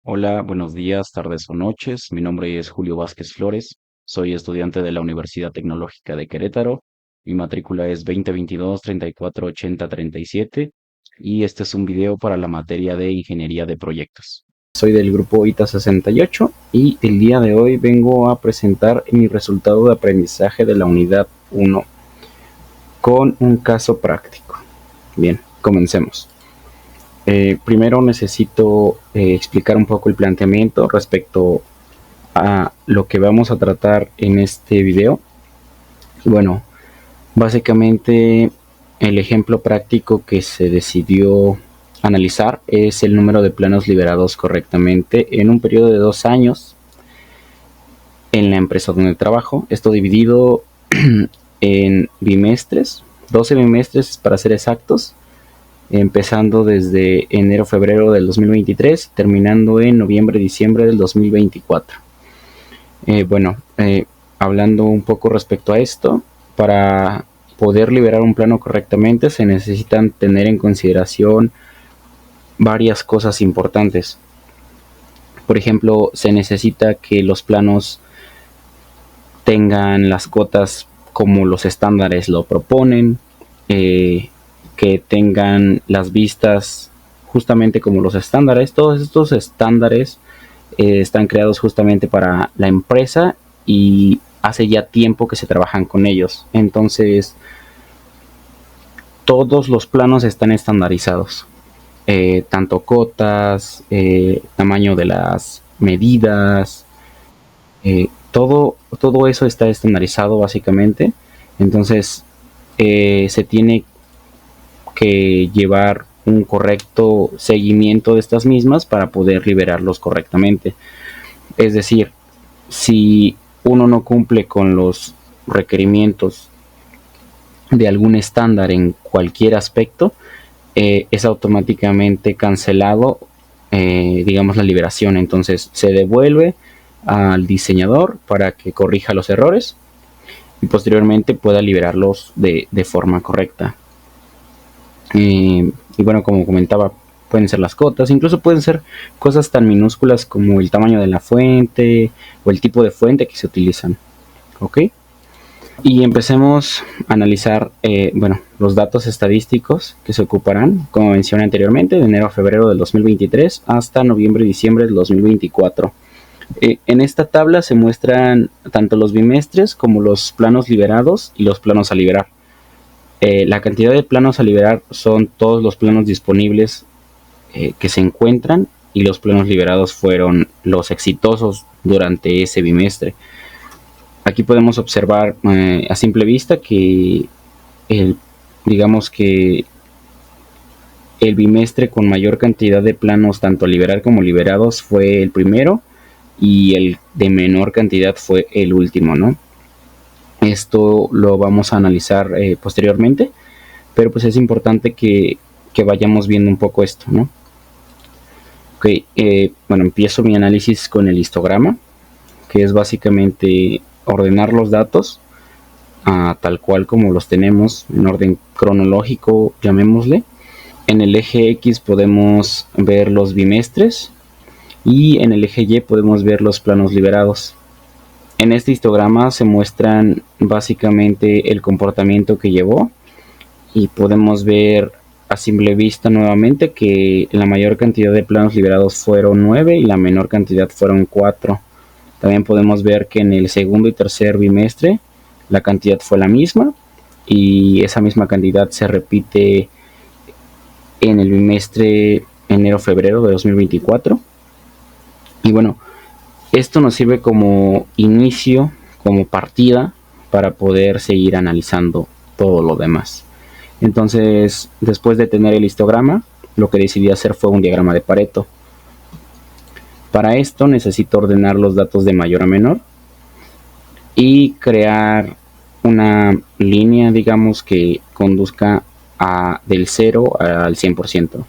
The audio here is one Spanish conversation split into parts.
Hola, buenos días, tardes o noches. Mi nombre es Julio Vázquez Flores. Soy estudiante de la Universidad Tecnológica de Querétaro. Mi matrícula es 2022-348037 y este es un video para la materia de Ingeniería de Proyectos. Soy del grupo ITA 68 y el día de hoy vengo a presentar mi resultado de aprendizaje de la unidad 1 con un caso práctico. Bien, comencemos. Primero necesito explicar un poco el planteamiento respecto a lo que vamos a tratar en este video. Bueno, básicamente el ejemplo práctico que se decidió analizar es el número de planos liberados correctamente en un periodo de 2 años en la empresa donde trabajo. Esto dividido en bimestres, 12 bimestres para ser exactos, empezando desde enero-febrero del 2023, terminando en noviembre-diciembre del 2024. Hablando un poco respecto a esto, para poder liberar un plano correctamente se necesitan tener en consideración varias cosas importantes. Por ejemplo, se necesita que los planos tengan las cotas como los estándares lo proponen, que tengan las vistas justamente como los estándares. Todos estos estándares están creados justamente para la empresa y hace ya tiempo que se trabajan con ellos. Entonces, todos los planos están estandarizados. Tanto cotas, tamaño de las medidas, todo eso está estandarizado básicamente. Entonces, se tiene que llevar un correcto seguimiento de estas mismas para poder liberarlos correctamente. Es decir, si uno no cumple con los requerimientos de algún estándar en cualquier aspecto, es automáticamente cancelado, digamos, la liberación. Entonces se devuelve al diseñador para que corrija los errores y posteriormente pueda liberarlos de forma correcta. Y bueno, como comentaba, pueden ser las cotas, incluso pueden ser cosas tan minúsculas como el tamaño de la fuente o el tipo de fuente que se utilizan. ¿Ok? Y empecemos a analizar los datos estadísticos que se ocuparán, como mencioné anteriormente, de enero a febrero del 2023 hasta noviembre y diciembre del 2024. En esta tabla se muestran tanto los bimestres como los planos liberados y los planos a liberar. La cantidad de planos a liberar son todos los planos disponibles que se encuentran, y los planos liberados fueron los exitosos durante ese bimestre. Aquí podemos observar a simple vista que digamos que el bimestre con mayor cantidad de planos tanto a liberar como liberados fue el primero, y el de menor cantidad fue el último, ¿no? Esto lo vamos a analizar posteriormente, pero pues es importante que vayamos viendo un poco esto, ¿no? Ok, empiezo mi análisis con el histograma, que es básicamente ordenar los datos tal cual como los tenemos, en orden cronológico, llamémosle. En el eje X podemos ver los bimestres y en el eje Y podemos ver los planos liberados. En este histograma se muestran básicamente el comportamiento que llevó, y podemos ver a simple vista nuevamente que la mayor cantidad de planos liberados fueron 9 y la menor cantidad fueron 4. También podemos ver que en el segundo y tercer bimestre la cantidad fue la misma, y esa misma cantidad se repite en el bimestre enero-febrero de 2024. Y bueno, esto nos sirve como inicio, como partida, para poder seguir analizando todo lo demás. Entonces, después de tener el histograma, lo que decidí hacer fue un diagrama de Pareto. Para esto necesito ordenar los datos de mayor a menor y crear una línea, digamos, que conduzca del 0 al 100%.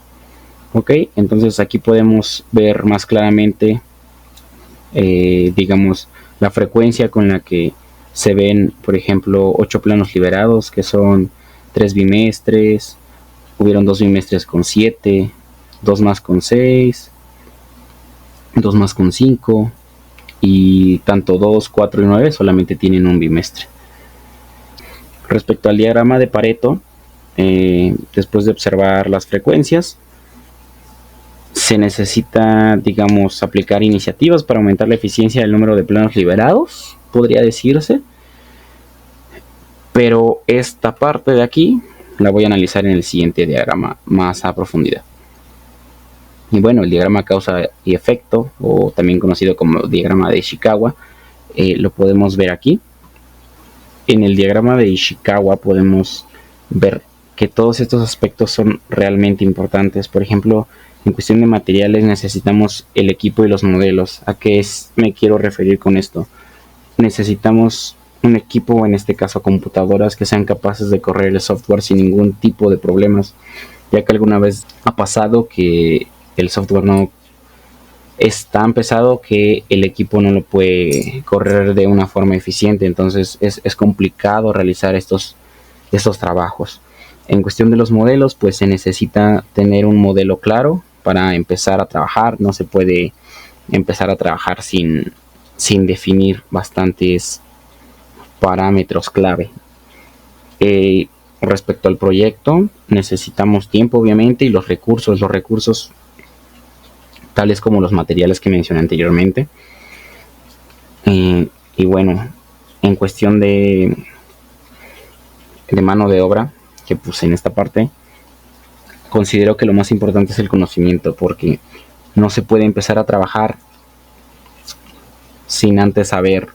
Ok, entonces aquí podemos ver más claramente digamos, la frecuencia con la que se ven, por ejemplo, 8 planos liberados, que son 3 bimestres. Hubieron 2 bimestres con 7, 2 más con 6, 2 más con 5, y tanto 2, 4 y 9 solamente tienen un bimestre. Respecto al diagrama de Pareto, después de observar las frecuencias, se necesita, digamos, aplicar iniciativas para aumentar la eficiencia del número de planos liberados, podría decirse. Pero esta parte de aquí la voy a analizar en el siguiente diagrama más a profundidad. Y bueno, el diagrama causa y efecto, o también conocido como diagrama de Ishikawa, lo podemos ver aquí. En el diagrama de Ishikawa podemos ver que todos estos aspectos son realmente importantes. Por ejemplo, en cuestión de materiales necesitamos el equipo y los modelos. ¿A qué me quiero referir con esto? Necesitamos un equipo, en este caso computadoras, que sean capaces de correr el software sin ningún tipo de problemas, ya que alguna vez ha pasado que el software no es tan pesado que el equipo no lo puede correr de una forma eficiente. Entonces es complicado realizar estos trabajos. En cuestión de los modelos, pues se necesita tener un modelo claro para empezar a trabajar. No se puede empezar a trabajar sin definir bastantes parámetros clave. Respecto al proyecto, necesitamos tiempo, obviamente, y los recursos tales como los materiales que mencioné anteriormente. Y bueno, en cuestión de mano de obra, que puse en esta parte, considero que lo más importante es el conocimiento, porque no se puede empezar a trabajar sin antes haber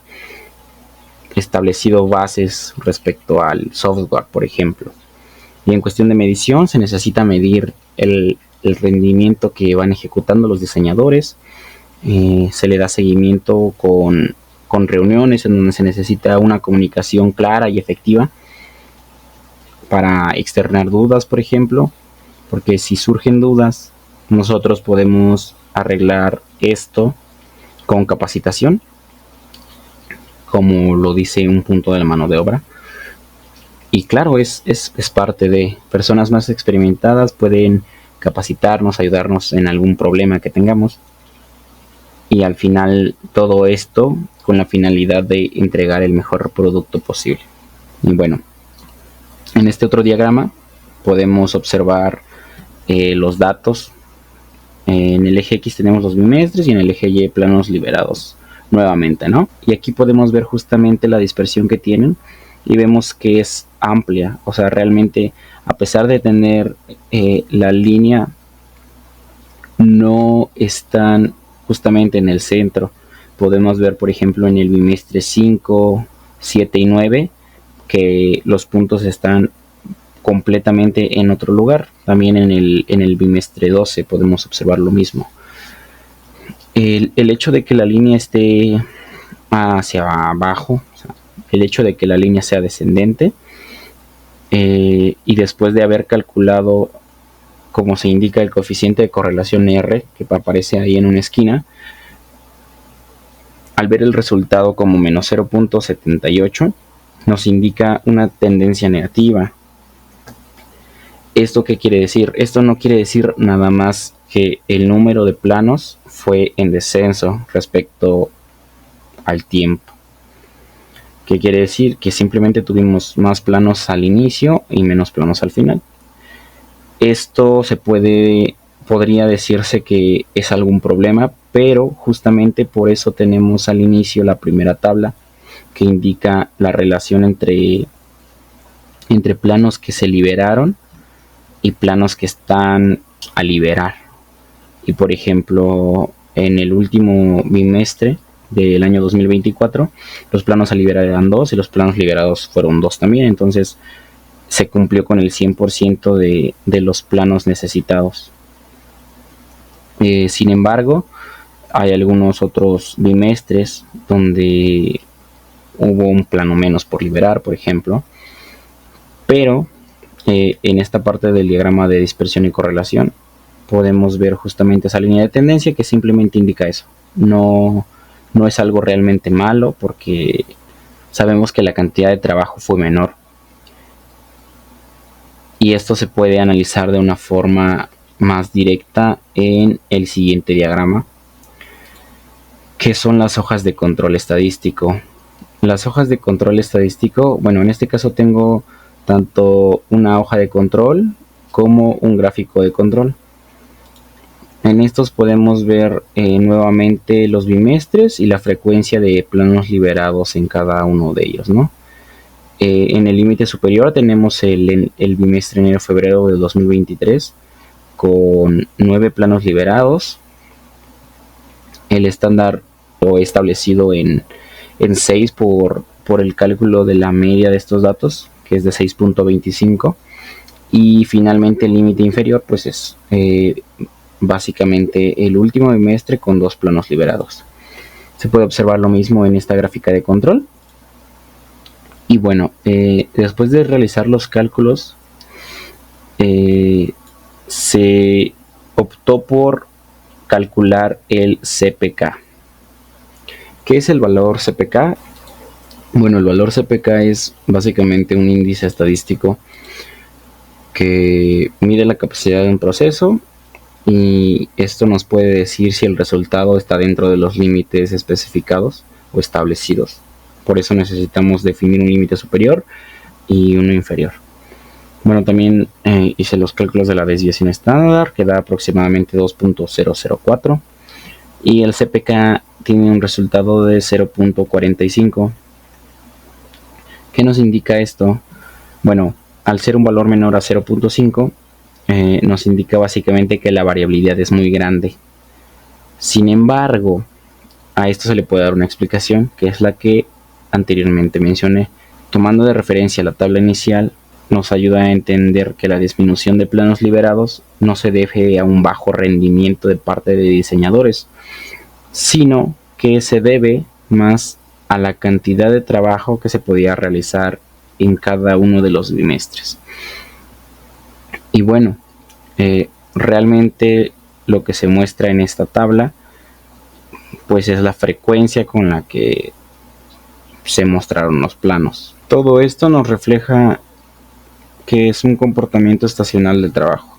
establecido bases respecto al software, por ejemplo. Y en cuestión de medición, se necesita medir el rendimiento que van ejecutando los diseñadores. Se le da seguimiento con reuniones en donde se necesita una comunicación clara y efectiva para externar dudas, por ejemplo, porque si surgen dudas, nosotros podemos arreglar esto con capacitación, como lo dice un punto de la mano de obra. Y claro, es parte de personas más experimentadas, pueden capacitarnos, ayudarnos en algún problema que tengamos. Y al final todo esto con la finalidad de entregar el mejor producto posible. Y bueno, en este otro diagrama podemos observar los datos. En el eje X tenemos los bimestres y en el eje Y planos liberados nuevamente, ¿no? Y aquí podemos ver justamente la dispersión que tienen y vemos que es amplia. O sea, realmente, a pesar de tener la línea, no están justamente en el centro. Podemos ver, por ejemplo, en el bimestre 5, 7 y 9 que los puntos están completamente en otro lugar. También en el bimestre 12 podemos observar lo mismo. El hecho de que la línea esté hacia abajo, o sea, el hecho de que la línea sea descendente, y después de haber calculado, como se indica, el coeficiente de correlación R, que aparece ahí en una esquina, al ver el resultado como menos 0.78, nos indica una tendencia negativa. ¿Esto qué quiere decir? Esto no quiere decir nada más que el número de planos fue en descenso respecto al tiempo. ¿Qué quiere decir? Que simplemente tuvimos más planos al inicio y menos planos al final. Esto podría decirse que es algún problema, pero justamente por eso tenemos al inicio la primera tabla que indica la relación entre planos que se liberaron y planos que están a liberar. Y por ejemplo, en el último bimestre del año 2024, los planos a liberar eran 2 y los planos liberados fueron 2 también. Entonces se cumplió con el 100% de los planos necesitados. Sin embargo, hay algunos otros bimestres donde hubo un plano menos por liberar, por ejemplo. Pero en esta parte del diagrama de dispersión y correlación podemos ver justamente esa línea de tendencia que simplemente indica eso. No es algo realmente malo, porque sabemos que la cantidad de trabajo fue menor. Y esto se puede analizar de una forma más directa en el siguiente diagrama. ¿Qué son las hojas de control estadístico? Las hojas de control estadístico, bueno, en este caso tengo tanto una hoja de control como un gráfico de control. En estos podemos ver nuevamente los bimestres y la frecuencia de planos liberados en cada uno de ellos, ¿no? En el límite superior tenemos el bimestre enero-febrero de 2023 con 9 planos liberados. El estándar lo he establecido en 6 por el cálculo de la media de estos datos, que es de 6.25. Y finalmente el límite inferior pues es básicamente el último bimestre con 2 planos liberados. Se puede observar lo mismo en esta gráfica de control. Y bueno, después de realizar los cálculos, se optó por calcular el CPK. ¿Qué es el valor CPK? Bueno, el valor CPK es básicamente un índice estadístico que mide la capacidad de un proceso, y esto nos puede decir si el resultado está dentro de los límites especificados o establecidos. Por eso necesitamos definir un límite superior y uno inferior. Bueno, también hice los cálculos de la desviación estándar, que da aproximadamente 2.004, y el CPK tiene un resultado de 0.45. ¿Qué nos indica esto? Bueno, al ser un valor menor a 0.5, nos indica básicamente que la variabilidad es muy grande. Sin embargo, a esto se le puede dar una explicación, que es la que anteriormente mencioné. Tomando de referencia la tabla inicial, nos ayuda a entender que la disminución de planos liberados no se debe a un bajo rendimiento de parte de diseñadores, sino que se debe más a la cantidad de trabajo que se podía realizar en cada uno de los bimestres. Y bueno, realmente lo que se muestra en esta tabla pues es la frecuencia con la que se mostraron los planos. Todo esto nos refleja que es un comportamiento estacional del trabajo.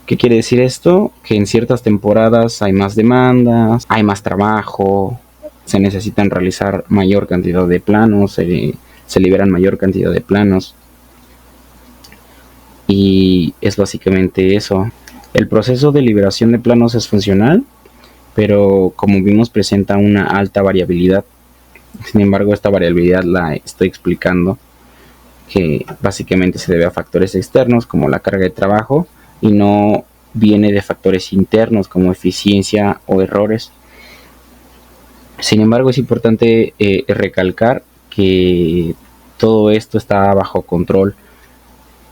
¿Qué quiere decir esto? Que en ciertas temporadas hay más demandas, hay más trabajo, se necesitan realizar mayor cantidad de planos, se liberan mayor cantidad de planos. Y es básicamente eso. El proceso de liberación de planos es funcional, pero como vimos presenta una alta variabilidad. Sin embargo, esta variabilidad la estoy explicando, que básicamente se debe a factores externos como la carga de trabajo y no viene de factores internos como eficiencia o errores. Sin embargo, es importante recalcar que todo esto está bajo control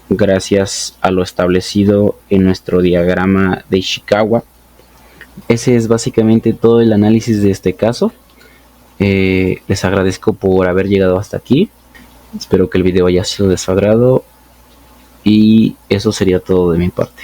gracias a lo establecido en nuestro diagrama de Ishikawa. Ese es básicamente todo el análisis de este caso. Les agradezco por haber llegado hasta aquí. Espero que el video haya sido de su agrado y eso sería todo de mi parte.